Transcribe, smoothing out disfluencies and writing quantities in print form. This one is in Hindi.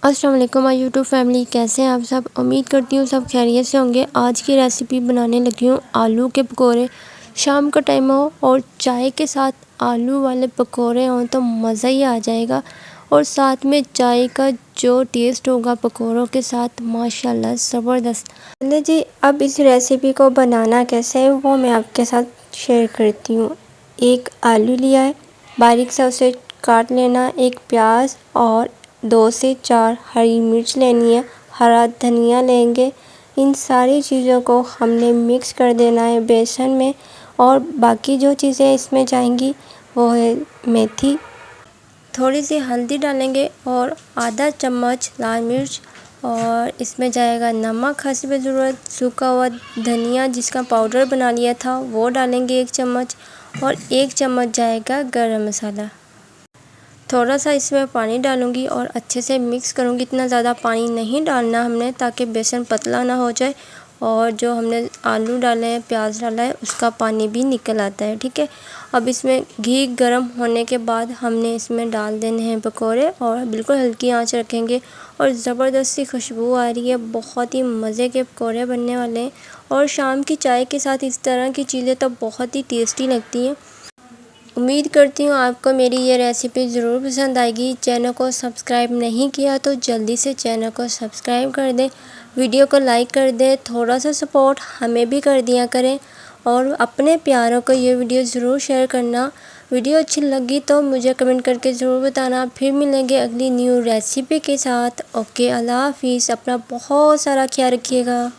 अस्सलाम वालेकुम माय यूट्यूब फैमिली, कैसे हैं आप सब। उम्मीद करती हूँ सब खैरियत से होंगे। आज की रेसिपी बनाने लगी हूँ आलू के पकोड़े। शाम का टाइम हो और चाय के साथ आलू वाले पकोड़े हों तो मज़ा ही आ जाएगा। और साथ में चाय का जो टेस्ट होगा पकोड़ों के साथ, माशाल्लाह ज़बरदस्त। चलिए जी, अब इस रेसिपी को बनाना कैसे है वो मैं आपके साथ शेयर करती हूँ। एक आलू लिया है, बारीक सा उसे काट लेना। एक प्याज और 2 से 4 हरी मिर्च लेनी है। हरा धनिया लेंगे। इन सारी चीज़ों को हमने मिक्स कर देना है बेसन में। और बाकी जो चीज़ें इसमें जाएंगी वो है मेथी, थोड़ी सी हल्दी डालेंगे और आधा चम्मच लाल मिर्च, और इसमें जाएगा नमक हस्ब ज़रूरत। सूखा हुआ धनिया जिसका पाउडर बना लिया था वो डालेंगे 1 चम्मच, और 1 चम्मच जाएगा गरम मसाला। थोड़ा सा इसमें पानी डालूंगी और अच्छे से मिक्स करूंगी। इतना ज़्यादा पानी नहीं डालना हमने, ताकि बेसन पतला ना हो जाए। और जो हमने आलू डाले हैं, प्याज डाला है, उसका पानी भी निकल आता है, ठीक है। अब इसमें घी गर्म होने के बाद हमने इसमें डाल देने हैं पकोड़े, और बिल्कुल हल्की आंच रखेंगे। और ज़बरदस्त सी खुशबू आ रही है, बहुत ही मज़े के पकोड़े बनने वाले हैं। और शाम की चाय के साथ इस तरह की चीज़ें तो बहुत ही टेस्टी लगती हैं। उम्मीद करती हूँ आपको मेरी ये रेसिपी ज़रूर पसंद आएगी। चैनल को सब्सक्राइब नहीं किया तो जल्दी से चैनल को सब्सक्राइब कर दें, वीडियो को लाइक कर दें। थोड़ा सा सपोर्ट हमें भी कर दिया करें, और अपने प्यारों को ये वीडियो ज़रूर शेयर करना। वीडियो अच्छी लगी तो मुझे कमेंट करके ज़रूर बताना। फिर मिलेंगे अगली न्यू रेसिपी के साथ। ओके, अल्लाह हाफिज़। अपना बहुत सारा ख्याल रखिएगा।